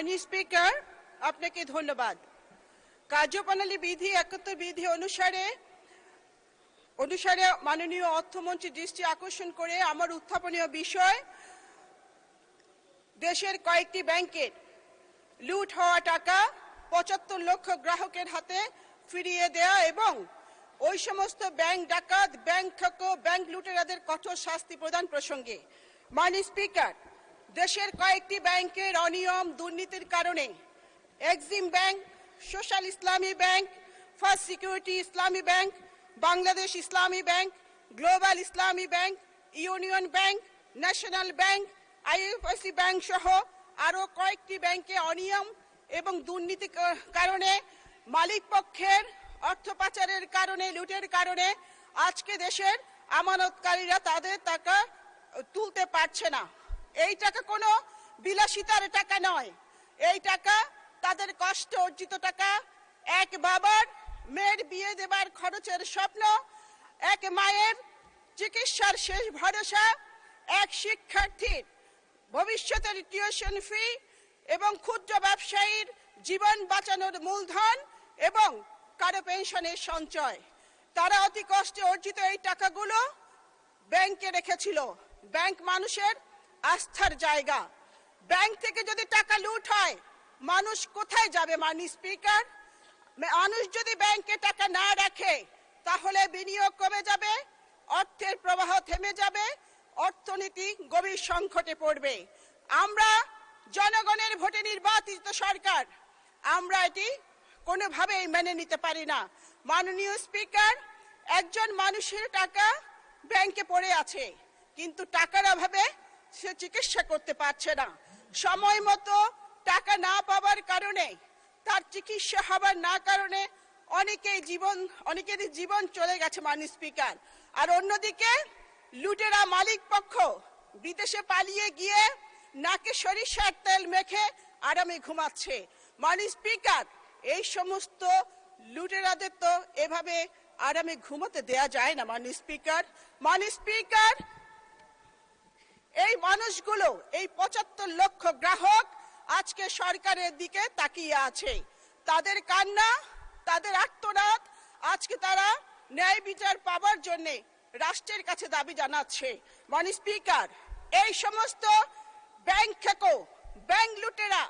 মাননীয় স্পিকার, আপনাকে ধন্যবাদ। কার্যপ্রণালী বিধি ৭১ বিধি অনুসারে মাননীয় অর্থমন্ত্রীর দৃষ্টি আকর্ষণ করে আমার উত্থাপনীয় বিষয় দেশের কয়েকটি ব্যাংকের লুট হওয়া টাকা ৭৫ লক্ষ গ্রাহকের হাতে ফিরিয়ে দেয়া এবং ওই সমস্ত ব্যাংক ডাকাত, ব্যাংক ঠকো, ব্যাংক লুটেরাদের কঠোর শাস্তি প্রদান প্রসঙ্গে মাননীয় স্পিকার, দেশের কয়েকটি ব্যাংকের অনিয়ম দুর্নীতির কারণে এক্সিম ব্যাংক, সোশ্যাল ইসলামী ব্যাংক, ফার্স্ট সিকিউরিটি ইসলামী ব্যাংক, বাংলাদেশ ইসলামী ব্যাংক, গ্লোবাল ইসলামী bank, union bank, national bank, IFIC bank সহ আরও কয়েকটি ব্যাংকে অনিয়ম এবং দুর্নীতির কারণে মালিক পক্ষের অর্থ পাচারের কারণে, লুটের কারণে আজকে দেশের আমানতকারীরা তাদের টাকা তুলতে পারছে না। এই টাকা কোনো বিলাসিতার টাকা নয়, এই টাকা তাদের কষ্ট অর্জিত টাকা। এক বাবার মেয়ের বিয়ে দেবার খরচের স্বপ্ন, এক মায়ের চিকিৎসার শেষ ভরসা, এক শিক্ষার্থীর ভবিষ্যতের টিউশন ফি এবং ক্ষুদ্র ব্যবসায়ীর জীবন বাঁচানোর মূলধন এবং কারো পেনশনের সঞ্চয়। তারা অতি কষ্টে অর্জিত এই টাকাগুলো ব্যাংকে রেখেছিল। ব্যাংক মানুষের আস্থার জায়গা। ব্যাংক থেকে যদি টাকা লুট হয়, মানুষ কোথায় যাবে মাননীয় স্পিকার? মানুষ যদি ব্যাংকে টাকা না রাখে তাহলে বিনিয়োগ কমে যাবে, অর্থের প্রবাহ থেমে যাবে, অর্থনীতি গভীর সংকটে পড়বে। আমরা জনগণের ভোটে নির্বাচিত সরকার, আমরা এটি কোনোভাবেই মেনে নিতে পারি না। মাননীয় স্পিকার, একজন মানুষের টাকা ব্যাংকে পড়ে আছে, কিন্তু টাকার অভাবে সে চিকিৎসা করতে পারছে না। সময় মতো টাকা না পাওয়ার কারণে, তার চিকিৎসা হবার না কারণে অনেকেরই জীবন চলে গেছে মাননীয় স্পিকার। আর অন্যদিকে লুটেরা মালিক পক্ষ বিদেশে পালিয়ে গিয়ে নাকে সরিষার তেল মেখে আরামে ঘুমাচ্ছে। মাননীয় স্পিকার, এই সমস্ত লুটেরাদের তো এভাবে আরামে ঘুমাতে দেয়া যায় না মাননীয় স্পিকার। মাননীয় স্পিকার, এই মানুষগুলো, এই ৭৫ লক্ষ গ্রাহক আজকে সরকারের দিকে তাকিয়ে আছে। তাদের কান্না, তাদের আর্তনাদ, আজকে তারা ন্যায় বিচার পাওয়ার জন্য রাষ্ট্রের কাছে দাবি জানাচ্ছে। মাননীয় স্পিকার, এই সমস্ত ব্যাংক ঠেকো, ব্যাংক লুটেরা,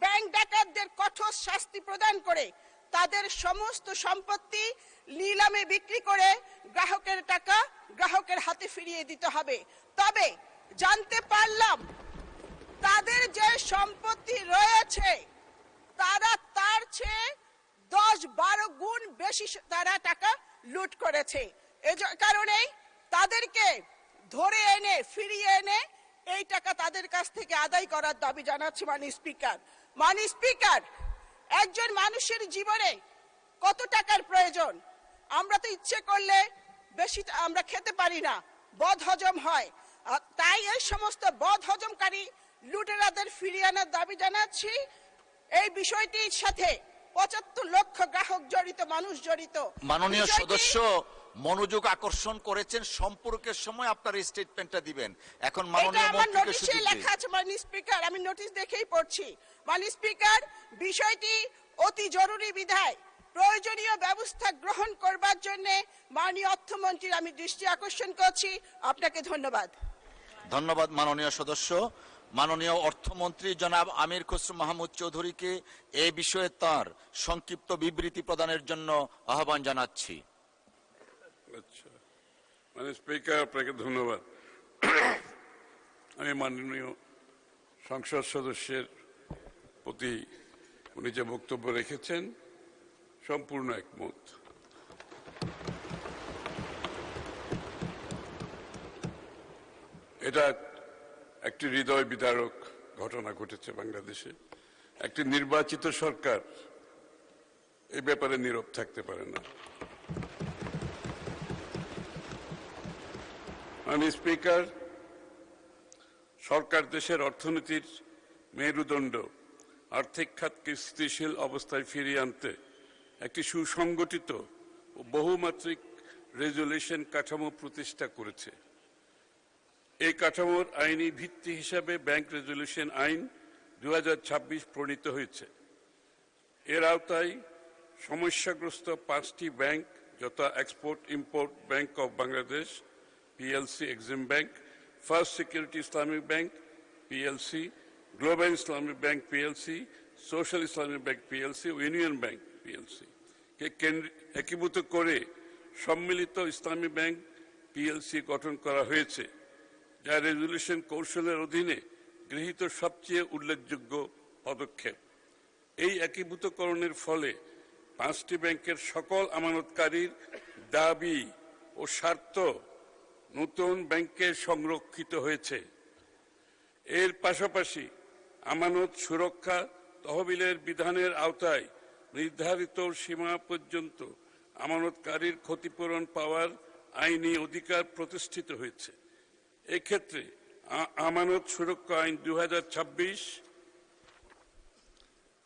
ব্যাংক ডাকাতদের কঠোর শাস্তি প্রদান করে তাদের সমস্ত সম্পত্তি নিলামে বিক্রি করে গ্রাহকের টাকা গ্রাহকের হাতে ফিরিয়ে দিতে হবে। তবে জানতে পারলাম তাদের যে সম্পত্তি রয়েছে তারা তার চেয়ে ১০-১২ গুণ বেশি তারা টাকা লুট করেছে। এই কারণেই তাদেরকে ধরে এনে ফিরিয়ে এনে এই টাকা তাদের কাছ থেকে আদায় করার দাবি জানাচ্ছি মাননীয় স্পিকার। মাননীয় স্পিকার, একজন মানুষের জীবনে কত টাকার প্রয়োজন? আমরা তো ইচ্ছে করলে বেশি আমরা খেতে পারি না, বদ হজম হয়। তাই এই সমস্ত বদ হজমকারী লুটেরাদের ফিরিয়ে আনার দাবি জানাচ্ছি। এই বিষয়টির সাথে ৭৫ লক্ষ গ্রাহক জড়িত, মানুষ জড়িত। মাননীয় সদস্য মনোযোগ আকর্ষণ করেছেন, সম্পর্কের সময় আপনার স্টেটমেন্টটা দিবেন। এখন মাননীয় মন্ত্রীকে সুযোগ দিন। লেখা আছে মাননীয় স্পিকার, আমি নোটিশ দেখেই পড়ছি। মাননীয় স্পিকার, বিষয়টি অতি জরুরি বিধায় প্রয়োজনীয় ব্যবস্থা গ্রহণ করবার জন্য মাননীয় অর্থমন্ত্রীর আমি দৃষ্টি আকর্ষণ করছি। আপনাকে ধন্যবাদ। ধন্যবাদ মাননীয় সদস্য। মাননীয় অর্থমন্ত্রী জনাব আমির খসরু মাহমুদ চৌধুরীকে এই বিষয়ে তার সংক্ষিপ্ত বিবৃতি প্রদানের জন্য আহ্বান জানাচ্ছি। আচ্ছা, মানে স্পিকার, আপনাকে ধন্যবাদ। আমি মাননীয় সংসদ সদস্যের প্রতি উনি যে বক্তব্য রেখেছেন সম্পূর্ণ একমত। এটা একটি হৃদয় বিদারক ঘটনা ঘটেছে বাংলাদেশে। একটি নির্বাচিত সরকার এই ব্যাপারে নীরব থাকতে পারে না। আমি স্পিকার, সরকার দেশের অর্থনীতির মেরুদণ্ড, আর্থিক খাতকে স্থিতিশীল অবস্থায় ফিরিয়ে আনতে একটি সুসংগঠিত ও বহুমাত্রিক রেজুলেশন কাঠামো প্রতিষ্ঠা করেছে। এই কাঠামোর আইনি ভিত্তি হিসাবে ব্যাংক রেজুলেশন আইন 2026 প্রণীত হয়েছে। এর আওতায় সমস্যাগ্রস্ত 5টি ব্যাংক যথা export import bank of Bangladesh PLC, Exim bank, first security Islamic bank PLC, global Islamic bank PLC, social Islamic bank PLC ও ইউনিয়ন ব্যাংক পিএলসি কে একীভূত করে সম্মিলিত ইসলামী ব্যাংক পিএলসি গঠন করা হয়েছে, যা রেজুলেশন কৌশলের অধীনে গৃহীত সবচেয়ে উল্লেখযোগ্য পদক্ষেপ। এই একীভূতকরণের ফলে 5টি ব্যাংকের সকল আমানতকারীর দাবি ও স্বার্থ নতুন ব্যাংকে সংরক্ষিত হয়েছে। এর পাশাপাশি আমানত সুরক্ষা তহবিলের বিধানের আওতায় নির্ধারিত সীমা পর্যন্ত আমানতকারীর ক্ষতিপূরণ পাওয়ার আইনি অধিকার প্রতিষ্ঠিত হয়েছে। এক্ষেত্রে আমানত সুরক্ষা আইন 2026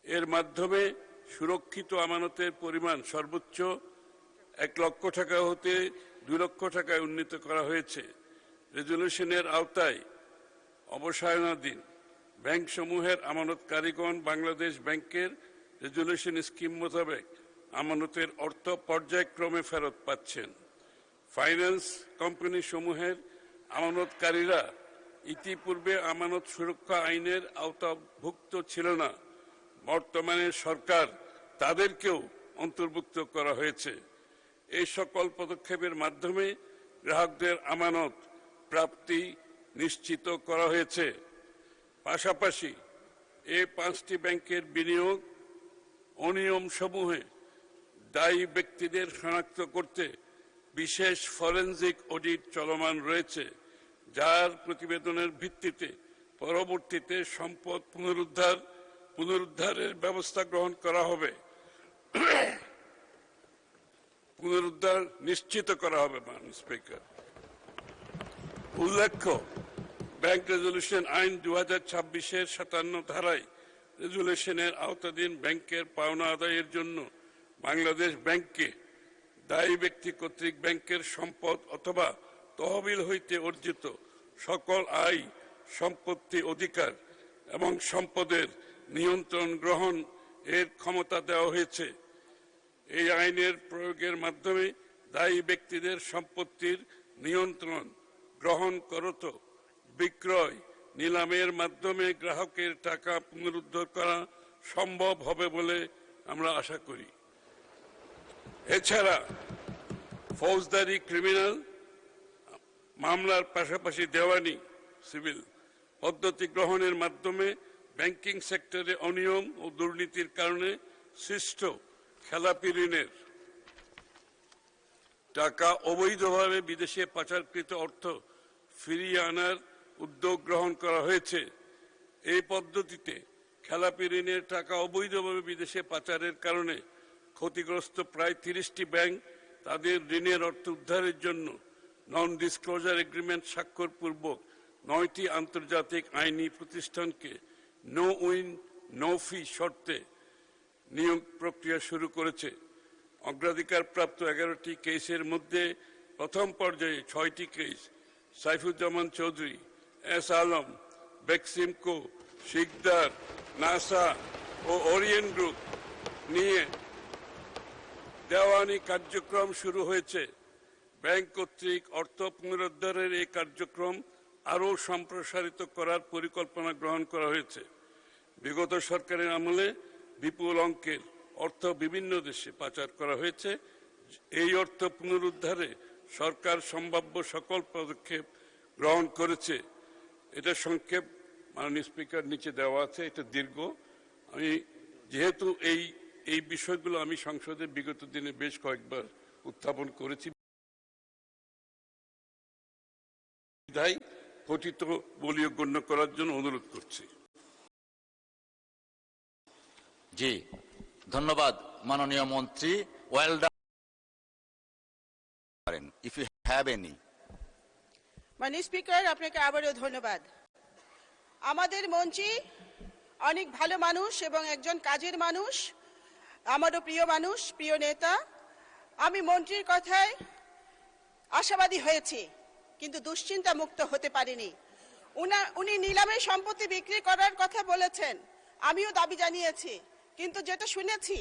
এর মাধ্যমে সুরক্ষিত আমানতের পরিমাণ সর্বোচ্চ 1 লক্ষ টাকা হতে 2 লক্ষ টাকায় উন্নীত করা হয়েছে। রেজুলেশনের আওতায় অবসায়নাধীন ব্যাংকসমূহের আমানতকারীগণ বাংলাদেশ ব্যাংকের রেজুলেশন স্কিম মোতাবেক আমানতের অর্থ পর্যায়ক্রমে ফেরত পাচ্ছেন। ফাইন্যান্স কোম্পানি সমূহের আমানতকারীরা ইতিপূর্বে আমানত সুরক্ষা আইনের আওতাভুক্ত ছিল না, বর্তমানে সরকার তাদেরকেও অন্তর্ভুক্ত করা হয়েছে। এই সকল পদক্ষেপের মাধ্যমে গ্রাহকদের আমানত প্রাপ্তি নিশ্চিত করা হয়েছে। পাশাপাশি এই 5টি ব্যাংকের বিনিয়োগ অনিয়ম সমূহে দায়ী ব্যক্তিদের শনাক্ত করতে বিশেষ ফরেনজিক অডিট চলমান রয়েছে, যার প্রতিবেদনের ভিত্তিতে পরবর্তীতে সম্পদ পুনরুদ্ধারের ব্যবস্থা গ্রহণ করা হবে, পুনরুদ্ধার নিশ্চিত করা হবে। মাননীয় স্পিকার, উল্লেখ্য, ব্যাংক রেজুলেশন আইন 2026-এর 57 ধারায় রেজুলেশনের আওতাধীন ব্যাংকের পাওনা আদায়ের জন্য বাংলাদেশ ব্যাংককে দায়ী ব্যক্তি কর্তৃক ব্যাংকের সম্পদ অথবা তহবিল হইতে অর্জিত সকল আয়, সম্পত্তি, অধিকার এবং সম্পদের নিয়ন্ত্রণ গ্রহণ এর ক্ষমতা দেওয়া হয়েছে। এই আইনের প্রয়োগের মাধ্যমে দায়ী ব্যক্তিদের সম্পত্তির নিয়ন্ত্রণ গ্রহণ করত বিক্রয়, নিলামের মাধ্যমে গ্রাহকের টাকা পুনরুদ্ধার করা সম্ভব হবে বলে আমরা আশা করি। এছাড়া ফৌজদারি, ক্রিমিনাল মামলার পাশাপাশি দেওয়ানি, সিভিল পদ্ধতি গ্রহণের মাধ্যমে ব্যাংকিং সেক্টরে অনিয়ম ও দুর্নীতির কারণে সৃষ্ট খেলাপি ঋণের টাকা অবৈধভাবে বিদেশে পাচারকৃত অর্থ ফিরিয়ে আনার উদ্যোগ গ্রহণ করা হয়েছে। এই পদ্ধতিতে খেলাপি ঋণের টাকা অবৈধভাবে বিদেশে পাচারের কারণে ক্ষতিগ্রস্ত প্রায় 30টি ব্যাংক তাদের ঋণের অর্থ উদ্ধারের জন্য নন ডিসক্লোজার এগ্রিমেন্ট স্বাক্ষর পূর্বক 9টি আন্তর্জাতিক আইনি প্রতিষ্ঠানকে নো উইন নো ফি শর্তে নিয়োগ প্রক্রিয়া শুরু করেছে। অগ্রাধিকারপ্রাপ্ত 11টি কেসের মধ্যে প্রথম পর্যায়ে 6টি কেস সাইফুজ্জামান চৌধুরী, এস আলম, বেক্সিমকো, শিকদার, নাসা ও ওরিয়েন্ট গ্রুপ নিয়ে দেওয়ানি কার্যক্রম শুরু হয়েছে। ব্যাংক কর্তৃক অর্থ পুনরুদ্ধারের এই কার্যক্রম আরও সম্প্রসারিত করার পরিকল্পনা গ্রহণ করা হয়েছে। বিগত সরকারের আমলে বিপুল অঙ্কের অর্থ বিভিন্ন দেশে পাচার করা হয়েছে। এই অর্থ পুনরুদ্ধারে সরকার সম্ভাব্য সকল পদক্ষেপ গ্রহণ করেছে। এটা সংক্ষেপ মাননীয় স্পিকার নিচে দেওয়া আছে, এটা দীর্ঘ। আমি যেহেতু এই বিষয়গুলো আমি সংসদে বিগত দিনে বেশ কয়েকবার উত্থাপন করেছি, তাই পতিত বলীয় গণ্য করার জন্য অনুরোধ করছি। জি, ধন্যবাদ মাননীয় মন্ত্রী। Well done. If you have any. মাননীয় স্পিকার, আপনাকে আবারও ধন্যবাদ। আমাদের মন্ত্রী অনেক ভালো মানুষ এবং একজন কাজের মানুষ, আমারও প্রিয় মানুষ, প্রিয় নেতা। আমি মন্ত্রীর কথায় আশাবাদী হয়েছি, কিন্তু দুশ্চিন্তা মুক্ত হতে পারিনি। উনি নিলামে সম্পত্তি বিক্রি করার কথা বলেছেন, আমিও দাবি জানিয়েছি, কিন্তু যেটা শুনেছি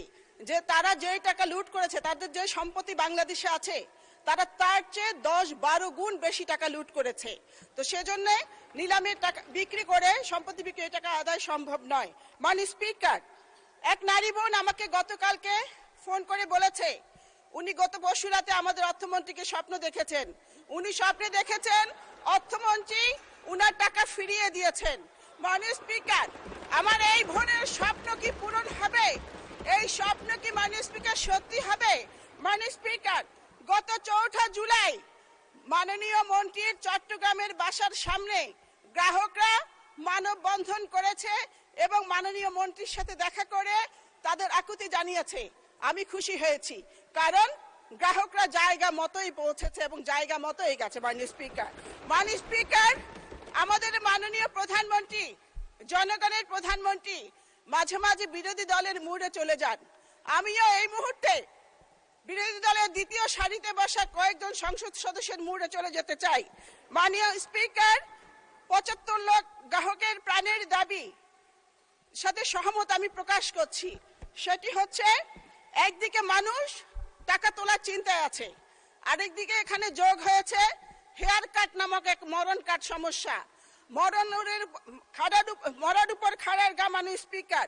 যে তারা যে টাকা লুট করেছে, তাদের যে সম্পত্তি বাংলাদেশে আছে, তারা তার চেয়ে 10-12 গুণ বেশি টাকা লুট করেছে। তো সেজন্য নিলামের টাকা বিক্রি করে সম্পত্তি বিক্রি টাকা আদায় সম্ভব নয়। মাননীয় স্পিকার, এক নারী বোন আমাকে গতকালকে ফোন করে বলেছে উনি গত পরশু রাতে আমাদের অর্থমন্ত্রীকে স্বপ্ন দেখেছেন। উনি স্বপ্নে দেখেছেন অর্থমন্ত্রী উনার টাকা ফিরিয়ে দিয়েছেন। মাননীয় স্পিকার, আমার এই বোনের স্বপ্ন কি পূরণ হবে? এই স্বপ্ন কি মাননীয় স্পিকার সত্যি হবে? মাননীয় স্পিকার, গত 4 জুলাই মাননীয় মন্ত্রীর চট্টগ্রামের বাসার সামনে গ্রাহকরা মানববন্ধন করেছে এবং মাননীয় মন্ত্রীর সাথে দেখা করে তাদের আকুতি জানিয়েছে। আমি খুশি হয়েছি, কারণ গ্রাহকরা জায়গা মতোই পৌঁছেছে এবং জায়গা মতোই গেছে। মাননীয় স্পিকার, আমাদের মাননীয় প্রধানমন্ত্রী, জনগণের প্রধানমন্ত্রী মাঝে মাঝে বিরোধী দলের মুডে চলে যান। আমিও এই মুহূর্তে বিরোধী দলের দ্বিতীয় সারিতে বসা কয়েকজন সংসদ সদস্যের মুডে চলে যেতে চাই। মাননীয় স্পিকার, 75 লাখ গ্রাহকের প্রাণের দাবি সাথে সহমত আমি প্রকাশ করছি। সেটি হচ্ছে, একদিকে মানুষ টাকা তোলার চিন্তায় আছে, আরেকদিকে এখানে যোগ হয়েছে হেয়ার কাট নামক এক মরণ কাট সমস্যা। মরার উপর খাড়ার গা। মাননীয় স্পিকার,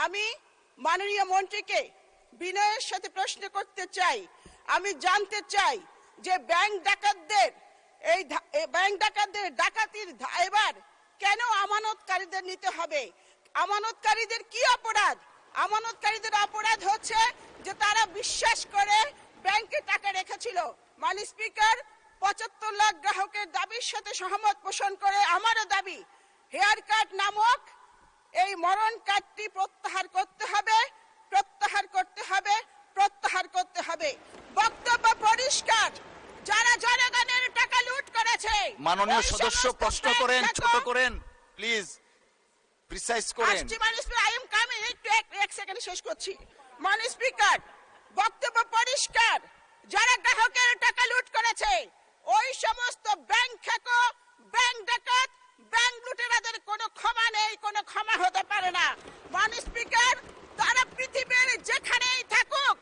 আমি মাননীয় মন্ত্রীকে বিনয়ের সাথে প্রশ্ন করতে চাই, আমি জানতে চাই যে ব্যাংক ডাকাতদের ডাকাতির এবার কেন আমানতকারীদের নিতে হবে? আমানতকারীদের কি অপরাধ? আমানতকারীদের অপরাধ হচ্ছে যে তারা বিশ্বাস করে ব্যাংকে টাকা রেখেছিল। মাননীয় স্পিকার, 75 লাখ গ্রাহকের দাবির সাথে সহমত পোষণ করে আমারও দাবি, হেয়ার কাট নামক এই মরণ কাটটি প্রত্যাহার করতে হবে, প্রত্যাহার করতে হবে, প্রত্যাহার করতে হবে। বক্তব্য পরিষ্কার, যারা জনগণের টাকা লুট করেছে। মাননীয় সদস্য প্রশ্ন করেন, ছোট করেন প্লিজ, প্রিসাইজ করেন। আই এম কামিং, এক সেকেন্ড শেষ করছি। মাননীয় স্পিকার, বক্তব্য পরিষ্কার, যারা গ্রাহকের টাকা লুট করেছে ওই সমস্ত ব্যাংক ঠেকো, ব্যাংক ডাকাত, ব্যাংক লুটেরাদের কোনো ক্ষমা নেই, কোনো ক্ষমা হতে পারে না। মাননীয় স্পিকার, তারা পৃথিবীর যেখানেই থাকুক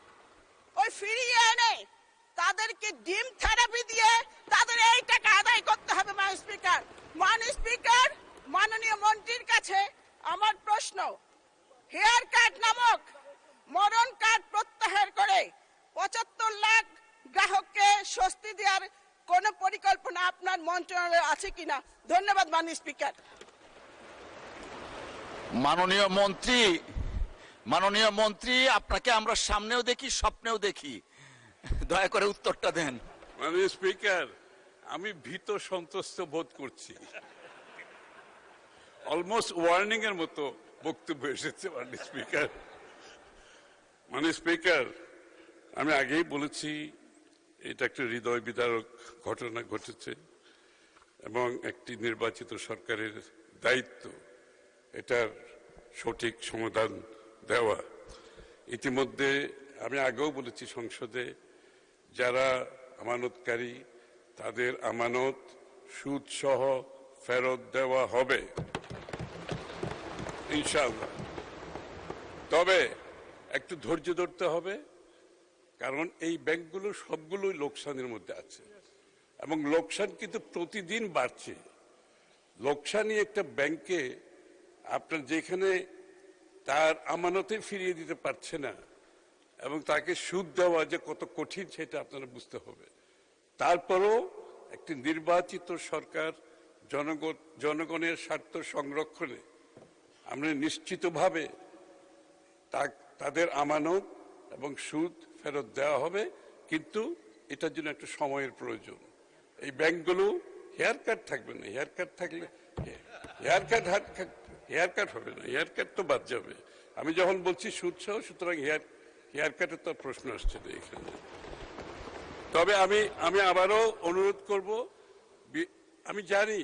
ওই ফিরিয়ে এনে তাদেরকে ডিম থেরাপি দিয়ে তাদের এই টাকা আদায় করতে হবে। মাননীয় স্পিকার, মাননীয় মন্ত্রীর কাছে আমার প্রশ্ন, হেয়ার কাট নামক মরণ কাট প্রত্যাহার করে 75 লাখ গ্রাহককে স্বস্তি দেওয়ার কোন পরিকল্পনা আপনার মন্ত্রণালয়ে আছে কিনা? ধন্যবাদ মাননীয় স্পিকার। মাননীয় মন্ত্রী, আপনাকে আমরা সামনেও দেখি, স্বপ্নেও দেখি, দয়া করে উত্তরটা দেন। মাননীয় স্পিকার, আমি ভীত সন্ত্রস্ত বোধ করছি। অলমোস্ট ওয়ার্নিং এর মতো বক্তব্য এসেছে। মাননীয় স্পিকার, আমি আগেই বলেছি এটা একটা হৃদয় বিদারক ঘটনা ঘটেছে এবং একটি নির্বাচিত সরকারের দায়িত্ব এটার সঠিক সমাধান দেওয়া। ইতিমধ্যে আমি আগেও বলেছি সংসদে, যারা আমানতকারী তাদের আমানত সুদ সহ ফেরত দেওয়া হবে ইনশাআল্লাহ। তবে একটু ধৈর্য ধরতে হবে, কারণ এই ব্যাংকগুলো সবগুলোই লোকসানের মধ্যে আছে এবং লোকসান কিন্তু প্রতিদিন বাড়ছে। লোকসানই একটা ব্যাংকে আপনার যেখানে তার আমানতে ফিরিয়ে দিতে পারছে না এবং তাকে সুদ দেওয়া যে কত কঠিন সেটা আপনারা বুঝতে হবে। তারপরও একটি নির্বাচিত সরকার জনগণের স্বার্থ সংরক্ষণে আমরা নিশ্চিতভাবে তাদের আমানত এবং সুদ ফেরত দেওয়া হবে, কিন্তু এটার জন্য একটা সময়ের প্রয়োজন। এই ব্যাংকগুলো হেয়ার কাট থাকবে না, হেয়ার কাট থাকলে হেয়ার কাট হবে না, হেয়ার কাট তো বাদ যাবে। আমি যখন বলছি সুদ সহ, সুতরাং হেয়ার কাটের তো প্রশ্ন আসছে না এখানে। তবে আমি আবারও অনুরোধ করব, আমি জানি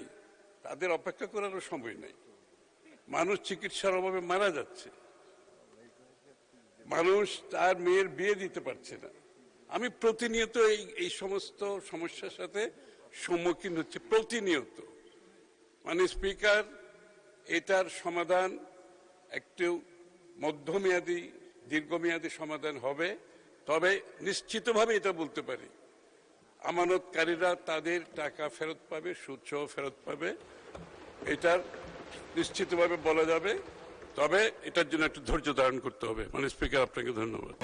তাদের অপেক্ষা করারও সময় নেই, মানুষ চিকিৎসার অভাবে মারা যাচ্ছে, মানুষ তার মেয়ের বিয়ে দিতে পারছে না। আমি প্রতিনিয়ত এই সমস্ত সমস্যার সাথে সম্মুখীন হচ্ছে, প্রতিনিয়ত। মানে স্পিকার, এটার সমাধান একটু মধ্যমেয়াদী দীর্ঘমেয়াদী সমাধান হবে। তবে নিশ্চিতভাবে এটা বলতে পারি, আমানতকারীরা তাদের টাকা ফেরত পাবে, সুদসহ ফেরত পাবে, এটার নিশ্চিতভাবে বলা যাবে। তবে এটার জন্য একটু ধৈর্য ধারণ করতে হবে। মানে স্পিকার, আপনাকে ধন্যবাদ।